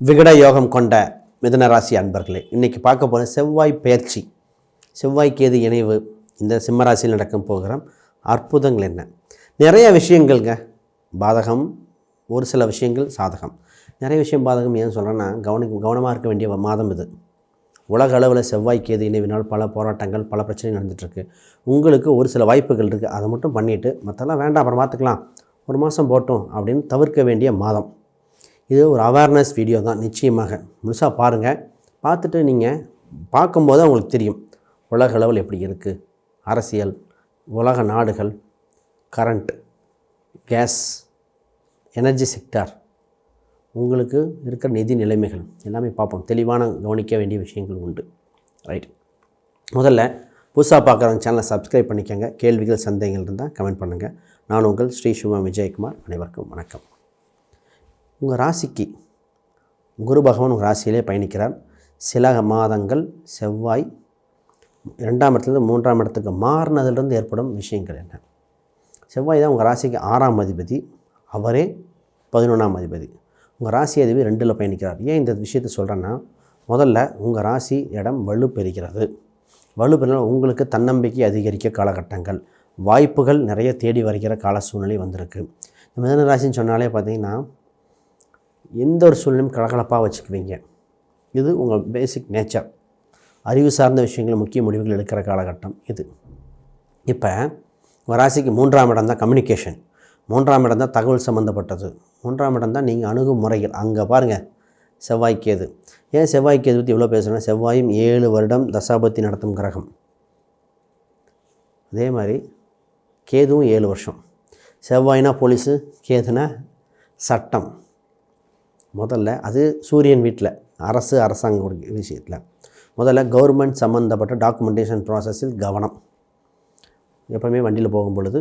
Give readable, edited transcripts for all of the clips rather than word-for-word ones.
விகட யோகம் கொண்ட மிதுன ராசி அன்பர்களே, இன்றைக்கி பார்க்க போகிற செவ்வாய் பெயர்ச்சி, செவ்வாய் கேது இணைவு, இந்த சிம்மராசியில் நடக்கும் போகிற அற்புதங்கள் என்ன? நிறைய விஷயங்கள்ங்க பாதகம், ஒரு சில விஷயங்கள் சாதகம். நிறைய விஷயம் பாதகம் ஏன் சொல்கிறேன்னா, கவனமாக இருக்க வேண்டிய மாதம் இது. உலக அளவில் செவ்வாய் கேது இணைவினால் பல போராட்டங்கள், பல பிரச்சனைகள் நடந்துகிட்ருக்கு. உங்களுக்கு ஒரு சில வாய்ப்புகள் இருக்குது, அதை மட்டும் பண்ணிவிட்டு மற்றெல்லாம் வேண்டாம் அப்புறம் பார்த்துக்கலாம், ஒரு மாதம் போட்டோம் அப்படின்னு தவிர்க்க வேண்டிய மாதம் இது. ஒரு அவேர்னஸ் வீடியோ தான், நிச்சயமாக முழுசாக பாருங்கள். பார்த்துட்டு நீங்கள் பார்க்கும்போது அவங்களுக்கு தெரியும் உலக அளவில் எப்படி இருக்குது, அரசியல், உலக நாடுகள், கரண்ட், கேஸ், எனர்ஜி செக்டார், உங்களுக்கு இருக்கிற நிதி நிலைமைகள் எல்லாமே பார்ப்போம். தெளிவான கவனிக்க வேண்டிய விஷயங்கள் உண்டு. ரைட், முதல்ல புதுசாக பார்க்குறவங்க சேனலை சப்ஸ்கிரைப் பண்ணிக்கோங்க. கேள்விகள் சந்தேகங்கள் இருந்தால் கமெண்ட் பண்ணுங்கள். நான் உங்கள் ஸ்ரீ சுமா விஜயகுமார். அனைவருக்கும் வணக்கம். உங்கள் ராசிக்கு குரு பகவான் உங்கள் ராசியிலே பயணிக்கிறார். சில மாதங்கள் செவ்வாய் 2ஆம் இடத்துலேருந்து 3ஆம் இடத்துக்கு மாறினதுலேருந்து ஏற்படும் விஷயங்கள் என்ன? செவ்வாய் தான் உங்கள் ராசிக்கு 6ஆம் அதிபதி, அவரே 11ஆம் அதிபதி. உங்கள் ராசி அதிபதி 2இல் பயணிக்கிறார். ஏன் இந்த விஷயத்தை சொல்கிறேன்னா, முதல்ல உங்கள் ராசி இடம் வலுப்பெறுகிறது. வலுப்பெறினால் உங்களுக்கு தன்னம்பிக்கை அதிகரிக்க காலகட்டங்கள், வாய்ப்புகள் நிறைய தேடி வருகிற கால சூழ்நிலை வந்திருக்கு. இந்த மிதுன ராசின்னு சொன்னாலே பார்த்திங்கன்னா, எந்த ஒரு சூழ்நிலையும் கலகலப்பாக வச்சுக்குவீங்க. இது உங்கள் பேசிக் நேச்சர். அறிவு சார்ந்த விஷயங்கள், முக்கிய முடிவுகள் எடுக்கிற காலகட்டம் இது. இப்போ உங்கள் ராசிக்கு 3ஆம் இடம் தான் கம்யூனிகேஷன், 3ஆம் இடம் தான் தகவல் சம்மந்தப்பட்டது, 3ஆம் இடம் தான் நீங்கள் அணுகும் முறைகள். அங்கே பாருங்கள் செவ்வாய் கேது. ஏன் செவ்வாய் கேது பற்றி இவ்வளோ பேசுகிறேன்னா, செவ்வாயும் 7 வருடம் தசாபத்தி நடத்தும் கிரகம். அதே மாதிரி கேதுவும் 7 வருஷம். செவ்வாய்னா போலீஸு, கேதுனா சட்டம். முதல்ல அது சூரியன் வீட்டில், அரசாங்க விஷயத்தில் முதல்ல கவர்மெண்ட் சம்மந்தப்பட்ட டாக்குமெண்டேஷன் ப்ராசஸில் கவனம். எப்போவுமே வண்டியில் போகும் பொழுது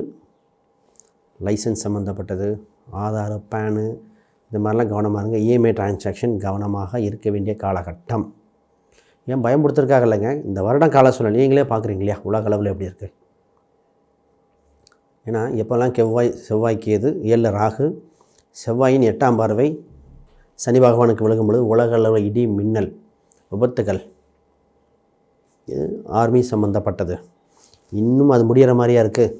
லைசன்ஸ் சம்மந்தப்பட்டது, ஆதார், பேனு, இந்த மாதிரிலாம் கவனமாக இருங்க. இஎம்ஐ டிரான்சாக்ஷன் கவனமாக இருக்க வேண்டிய காலகட்டம். ஏன் பயன்படுத்துறதுக்காக இல்லைங்க, இந்த வருடம் கால சூழ்நிலை நீங்களே பார்க்குறீங்க இல்லையா, உலக அளவில் எப்படி இருக்குது. ஏன்னா எப்போல்லாம் செவ்வாய் கேது 7 ராகு, செவ்வாயின் 8ஆம் பார்வை சனி பகவானுக்கு விலகும் பொழுது உலக அளவில் இடி, மின்னல், விபத்துகள், இது ஆர்மி சம்மந்தப்பட்டது. இன்னும் அது முடிகிற மாதிரியா இருக்குது.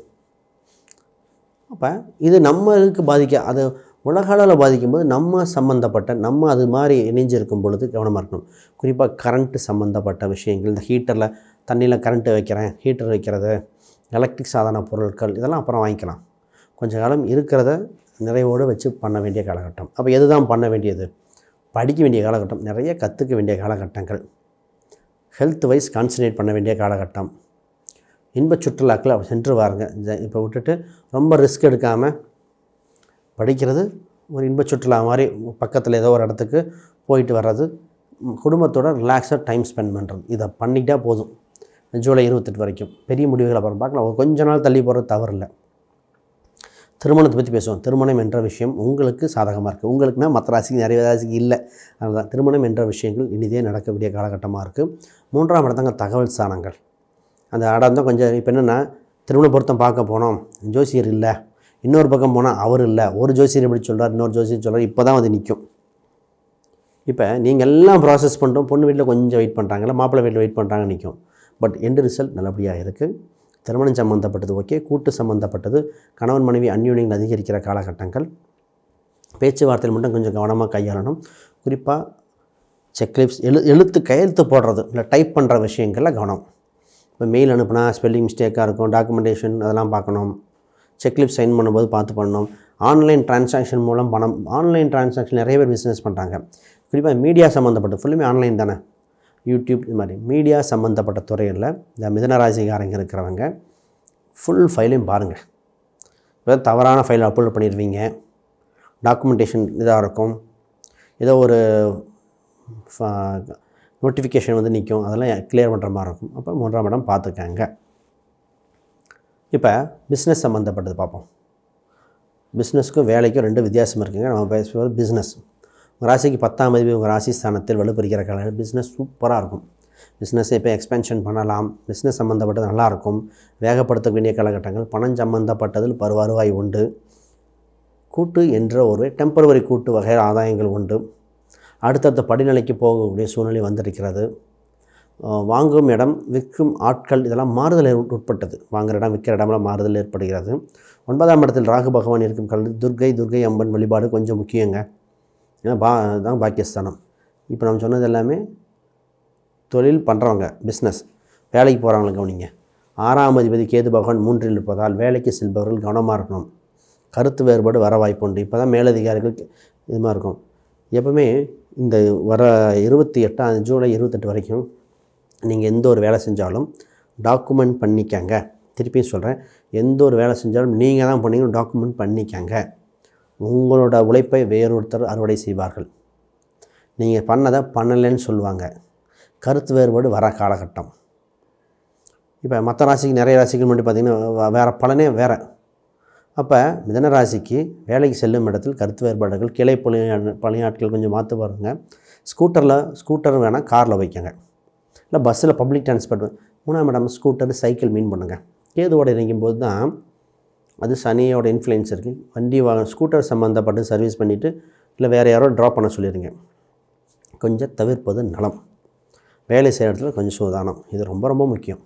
அப்போ இது நம்மளுக்கு அது உலக அளவில் பாதிக்கும்போது நம்ம சம்மந்தப்பட்ட, நம்ம அது மாதிரி இணைஞ்சிருக்கும் பொழுது கவனமாக இருக்கணும். குறிப்பாக கரண்ட்டு சம்மந்தப்பட்ட விஷயங்கள், இந்த ஹீட்டரில் தண்ணியில் கரண்ட்டு வைக்கிறேன், ஹீட்டர் வைக்கிறது, எலக்ட்ரிக் சாதன பொருட்கள், இதெல்லாம் அப்புறம் வாங்கிக்கலாம். கொஞ்சம் காலம் இருக்கிறத நிறைவோடு வச்சு பண்ண வேண்டிய காலகட்டம். அப்போ எது தான் பண்ண வேண்டியது? படிக்க வேண்டிய காலகட்டம், நிறைய கற்றுக்க வேண்டிய காலகட்டங்கள், ஹெல்த் வைஸ் கான்சன்ட்ரேட் பண்ண வேண்டிய காலகட்டம். இன்ப சுற்றுலாக்களை சென்று வாருங்க. இப்போ விட்டுட்டு ரொம்ப ரிஸ்க் எடுக்காமல் படிக்கிறது, ஒரு இன்ப சுற்றுலா மாதிரி பக்கத்தில் ஏதோ ஒரு இடத்துக்கு போயிட்டு வர்றது, குடும்பத்தோட ரிலாக்ஸாக டைம் ஸ்பெண்ட் பண்ணுறது, இதை பண்ணிக்கிட்டால் போதும். ஜூலை 28 வரைக்கும் பெரிய முடிவுகளை அப்புறம் பார்க்கலாம். கொஞ்ச நாள் தள்ளி போகிறது தவறு இல்லை. திருமணத்தை பற்றி பேசுவோம். திருமணம் என்ற விஷயம் உங்களுக்கு சாதகமாக இருக்குது. உங்களுக்குன்னா மற்ற ராசிக்கு நிறைய ராசிக்கு இல்லை. அதுதான் திருமணம் என்ற விஷயங்கள் இனிதே நடக்கக்கூடிய காலகட்டமாக இருக்குது. 3ஆம் இடத்தாங்க தகவல் ஸ்தானங்கள். அந்த இடம் தான் கொஞ்சம் இப்போ என்னென்னா, திருமண பொருத்தம் பார்க்க போனோம், ஜோசியர் இல்லை, இன்னொரு பக்கம் போனால் அவர் இல்லை, ஒரு ஜோசியர் எப்படி சொல்கிறார், இன்னொரு ஜோசியர் சொல்கிறார், இப்போ தான் வந்து நிற்கும். இப்போ நீங்கள் எல்லாம் ப்ராசஸ் பண்ணுறோம், பொண்ணு வீட்டில் கொஞ்சம் வெயிட் பண்ணுறாங்களா, மாப்பிள்ளை வீட்டில் வெயிட் பண்ணுறாங்க, நிற்கும். பட் எண்டு ரிசல்ட் நல்லபடியாக இருக்குது. திருமணம் சம்மந்தப்பட்டது ஓகே, கூட்டு சம்மந்தப்பட்டது, கணவன் மனைவி அந்யோன்யங்கள் அதிகரிக்கிற காலகட்டங்கள். பேச்சுவார்த்தையில் மட்டும் கொஞ்சம் கவனமாக கையாளணும். குறிப்பாக செக்லிப்ஸ், எழுத்து கையெழுத்து போடுறது இல்லை டைப் பண்ணுற விஷயங்களில் கவனம். இப்போ மெயில் அனுப்புனா ஸ்பெல்லிங் மிஸ்டேக்காக இருக்கும், டாக்குமெண்டேஷன் அதெல்லாம் பார்க்கணும். செக்லிப்ஸ் சைன் பண்ணும்போது பார்த்து பண்ணணும். ஆன்லைன் டிரான்சாக்ஷன் மூலம் பணம், ஆன்லைன் டிரான்சாக்ஷன் நிறைய பேர் பிஸ்னஸ் பண்ணுறாங்க. குறிப்பாக மீடியா சம்மந்தப்பட்டது ஃபுல்லுமே ஆன்லைன் தானே, யூடியூப், இது மாதிரி மீடியா சம்மந்தப்பட்ட துறையில் இந்த மிதுனராசிக்காரங்க இருக்கிறவங்க ஃபுல் ஃபைலையும் பாருங்கள். இப்போ தவறான ஃபைலை அப்லோட் பண்ணிடுவீங்க, டாக்குமெண்டேஷன் இதாக இருக்கும், ஏதோ ஒரு நோட்டிஃபிகேஷன் வந்து நிற்கும், அதெல்லாம் கிளியர் பண்ணுற மாதிரி இருக்கும். அப்போ 3ஆம் இடம் பார்த்துக்கங்க. இப்போ பிஸ்னஸ் சம்மந்தப்பட்டது பார்ப்போம். பிஸ்னஸுக்கும் வேலைக்கும் 2 வித்தியாசம் இருக்குங்க. நம்ம பேசுவது பிஸ்னஸ். உங்கள் ராசிக்கு 10ஆம் அதிபதி உங்கள் ராசி ஸ்தானத்தில் வலுப்பெறுகிற காலம், பிஸ்னஸ் சூப்பராக இருக்கும். பிஸ்னஸை இப்போ எக்ஸ்பென்ஷன் பண்ணலாம். பிஸ்னஸ் சம்மந்தப்பட்டது நல்லாயிருக்கும். வேகப்படுத்த வேண்டிய காலகட்டங்கள். பணம் சம்மந்தப்பட்டதில் வருவாய் உண்டு. கூட்டு என்ற ஒரு டெம்பரவரி கூட்டு வகை ஆதாயங்கள் உண்டு. அடுத்தடுத்த படிநிலைக்கு போகக்கூடிய சூழ்நிலை வந்திருக்கிறது. வாங்கும் இடம், விற்கும் ஆட்கள் இதெல்லாம் மாறுதல் உட்பட்டது. வாங்குகிற இடம், விற்கிற இடமெல்லாம் மாறுதல் ஏற்படுகிறது. 9ஆம் இடத்தில் ராகு பகவான் இருக்கும் காலத்தில் துர்கை அம்மன் வழிபாடு கொஞ்சம் முக்கியங்க. ஏன்னா தான் பாக்கியஸ்தானம். இப்போ நம்ம சொன்னது எல்லாமே தொழில் பண்ணுறவங்க, பிஸ்னஸ், வேலைக்கு போகிறவங்களை கவனிங்க. 6ஆம் அதிபதி கேது பகவான் 3இல் இருப்பதால் வேலைக்கு செல்பவர்கள் கவனமாக இருக்கணும். கருத்து வேறுபாடு வர வாய்ப்பு உண்டு. இப்போ தான் மேலதிகாரிகள் இது மாதிரி இருக்கும். எப்பவுமே இந்த வர 28 ஜூலை 28 வரைக்கும் நீங்கள் எந்த ஒரு வேலை செஞ்சாலும் டாக்குமெண்ட் பண்ணிக்கங்க. திருப்பியும் சொல்கிறேன், எந்த ஒரு வேலை செஞ்சாலும் நீங்கள் தான் பண்ணீங்க, டாக்குமெண்ட் பண்ணிக்கங்க. உங்களோட உழைப்பை வேறொருத்தர் அறுவடை செய்வார்கள். நீங்கள் பண்ணதை பண்ணலைன்னு சொல்லுவாங்க. கருத்து வேறுபாடு வர காலகட்டம். இப்போ மற்ற ராசிக்கு, நிறைய ராசிக்கு முன்னாடி பார்த்திங்கன்னா வேறு பலனே வேறு. அப்போ மிதன ராசிக்கு வேலைக்கு செல்லும் இடத்தில் கருத்து வேறுபாடுகள், கிளை பணியாட்கள் கொஞ்சம் மாற்ற பாருங்க. ஸ்கூட்டர் வேணால் காரில் வைக்கங்க, இல்லை பஸ்ஸில் பப்ளிக் டிரான்ஸ்போர்ட். 3ஆம் இடம் ஸ்கூட்டர், சைக்கிள் மீன் பண்ணுங்கள். கேதுவோடு இணைக்கும் போது தான் அது சனியோட இன்ஃப்ளூயன்ஸ் இருக்குது. வண்டி ஸ்கூட்டர் சம்மந்தப்பட்டு சர்வீஸ் பண்ணிவிட்டு இல்லை வேறு யாரோ ட்ராப் பண்ண சொல்லிடுங்க. கொஞ்சம் தவிர்ப்பது நலம். வேலை செய்கிற இடத்துல கொஞ்சம் சூதானம், இது ரொம்ப ரொம்ப முக்கியம்.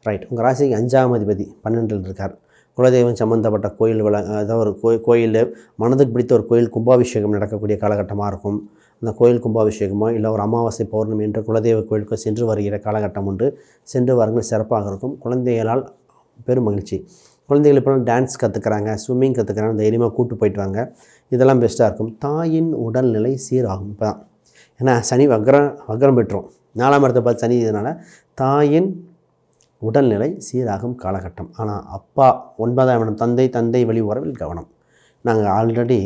ரைட். உங்கள் ராசிக்கு 5ஆம் அதிபதி 12இல் இருக்கார். குலதெய்வம் சம்மந்தப்பட்ட கோயில் ஏதாவது ஒரு கோயில், மனதுக்கு பிடித்த ஒரு கோயில் கும்பாபிஷேகம் நடக்கக்கூடிய காலகட்டமாக இருக்கும். அந்த கோயில் கும்பாபிஷேகமோ இல்லை ஒரு அமாவாசை பௌர்ணமி என்ற குலதெய்வ கோயிலுக்கு சென்று வருகிற காலகட்டம் உண்டு. சென்று வாருங்கள், சிறப்பாக இருக்கும். குழந்தைகளால் பெரும் மகிழ்ச்சி. குழந்தைகள் இப்போ டான்ஸ் கற்றுக்கிறாங்க, ஸ்விம்மிங் கற்றுக்கிறாங்க, தைரியமாக கூட்டு போயிட்டு வாங்க. இதெல்லாம் பெஸ்ட்டாக இருக்கும். தாயின் உடல்நிலை சீராகும். இப்போ தான் ஏன்னா சனி வக்ரம் பெற்றோம். 4ஆம் இடத்தை பார்த்து சனி, இதனால் தாயின் உடல்நிலை சீராகும் காலகட்டம். ஆனால் அப்பா 9ஆம் இடம் தந்தை வழி உறவில் கவனம். நாங்கள் ஆல்ரெடி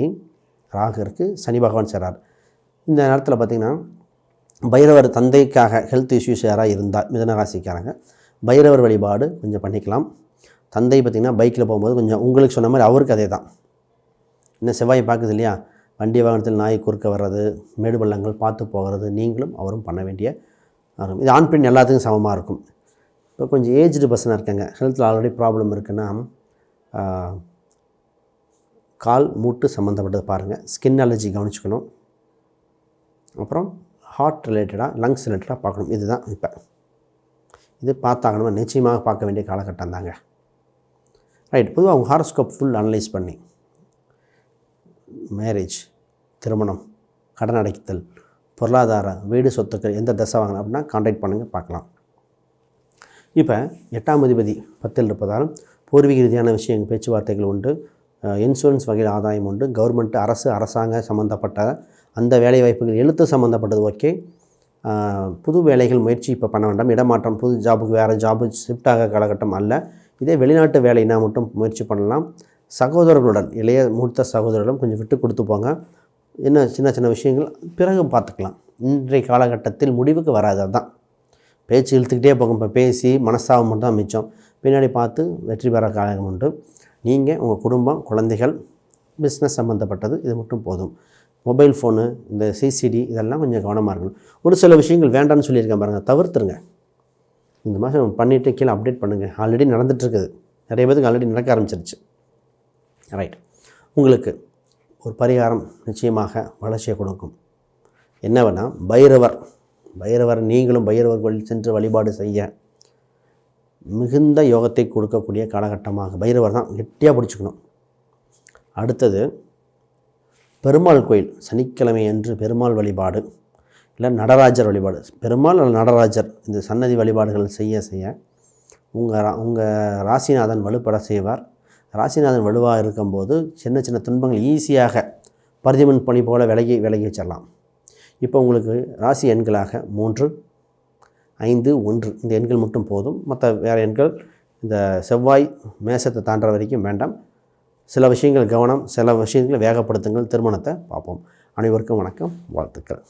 ராகு இருக்குது, சனி பகவான் சேரார். இந்த நேரத்தில் பார்த்திங்கன்னா பைரவர் தந்தைக்காக ஹெல்த் இஷ்யூஸ் யாராக இருந்தால் மிதன ராசிக்காரங்க பைரவர் வழிபாடு கொஞ்சம் பண்ணிக்கலாம். தந்தை பார்த்திங்கன்னா பைக்கில் போகும்போது கொஞ்சம் உங்களுக்கு சொன்ன மாதிரி அவருக்கு அதே தான். இன்னும் செவ்வாய் பார்க்குது இல்லையா, வண்டி வாகனத்தில் நாய் குறுக்க வர்றது, மேடு பள்ளங்கள் பார்த்து போகிறது நீங்களும் அவரும் பண்ண வேண்டிய இது ஆண் பெண் எல்லாத்துக்கும் சமமாக இருக்கும். இப்போ கொஞ்சம் ஏஜ்டு பர்சனாக இருக்காங்க, ஹெல்த்தில் ஆல்ரெடி ப்ராப்ளம் இருக்குன்னா கால் மூட்டு சம்மந்தப்பட்டது பாருங்கள். ஸ்கின் அலர்ஜி கவனிச்சுக்கணும். அப்புறம் ஹார்ட் ரிலேட்டடாக, லங்ஸ் ரிலேட்டடாக பார்க்கணும். இதுதான் இப்போ இது பார்த்தாகணும், நிச்சயமாக பார்க்க வேண்டிய காலகட்டம் தாங்க. ரைட். பொதுவாக அவங்க ஹாரோஸ்கோப் ஃபுல் அனலைஸ் பண்ணி மேரேஜ், திருமணம், கடன் அடைத்தல், பொருளாதார, வீடு, சொத்துக்கள் எந்த தசை வாங்கணும் அப்படின்னா கான்டாக்ட் பண்ணுங்கள், பார்க்கலாம். இப்போ 8ஆம் அதிபதி 10இல் இருப்பதாலும் பூர்வீக ரீதியான விஷயங்கள், பேச்சுவார்த்தைகள் உண்டு. இன்சூரன்ஸ் வகையில் ஆதாயம் உண்டு. கவர்மெண்ட், அரசாங்க சம்மந்தப்பட்ட அந்த வேலைவாய்ப்புகள், எழுத்து சம்மந்தப்பட்டது ஓகே. புது வேலைகள் முயற்சி இப்போ பண்ண வேண்டாம். இடமாற்றம், புது ஜாபுக்கு வேறு ஜாபு ஷிஃப்ட் ஆக காலகட்டம் அல்ல. இதே வெளிநாட்டு வேலைனா மட்டும் முயற்சி பண்ணலாம். சகோதரர்களுடன், இளைய மூத்த சகோதரர்களும் கொஞ்சம் விட்டு கொடுத்து போங்க. என்ன சின்ன விஷயங்கள் பிறகு பார்த்துக்கலாம். இன்றைய காலகட்டத்தில் முடிவுக்கு வராது. அதுதான் பேச்சு இழுத்துக்கிட்டே போகும். இப்போ பேசி மனஸ்தாபம் மட்டும் தான் மிச்சம். பின்னாடி பார்த்து வெற்றி பெற காலம் உண்டு. நீங்கள், உங்கள் குடும்பம், குழந்தைகள், பிஸ்னஸ் சம்மந்தப்பட்டது இது மட்டும் போதும். மொபைல் ஃபோனு, இந்த சிசிடி இதெல்லாம் கொஞ்சம் கவனமாக இருக்கணும். ஒரு சில விஷயங்கள் வேண்டாம்னு சொல்லியிருக்கேன் பாருங்கள், தவிர்த்துருங்க. இந்த மாதம் பண்ணிவிட்டு கீழே அப்டேட் பண்ணுங்கள். ஆல்ரெடி நடந்துகிட்ருக்குது, நிறைய பேருக்கு ஆல்ரெடி நடக்க ஆரம்பிச்சிருச்சு. ரைட். உங்களுக்கு ஒரு பரிகாரம் நிச்சயமாக வளர்ச்சியை கொடுக்கும். என்னவென்னா பைரவர் நீங்களும் பைரவர் கோயில் சென்று வழிபாடு செய்ய மிகுந்த யோகத்தை கொடுக்கக்கூடிய காலகட்டமாக பைரவர் தான் கெட்டியாக பிடிச்சிக்கணும். அடுத்தது பெருமாள் கோயில், சனிக்கிழமை அன்று பெருமாள் வழிபாடு இல்லை நடராஜர் வழிபாடு, பெருமாள் அல்லது நடராஜர் இந்த சன்னதி வழிபாடுகள் செய்ய உங்கள் ராசிநாதன் வலுப்பட செய்வார். ராசிநாதன் வலுவாக இருக்கும்போது சின்ன துன்பங்கள் ஈஸியாக பரிதிமன் பணி போல் விலகி வச்சிடலாம். இப்போ உங்களுக்கு ராசி எண்களாக 3, 5, 1 இந்த எண்கள் மட்டும் போதும். மற்ற வேறு எண்கள் இந்த செவ்வாய் மேசத்தை தாண்டுற வரைக்கும் வேண்டாம். சில விஷயங்கள் கவனம், சில விஷயங்களை வேகப்படுத்துங்கள். திருமணத்தை பார்ப்போம். அனைவருக்கும் வணக்கம், வாழ்த்துக்கள்.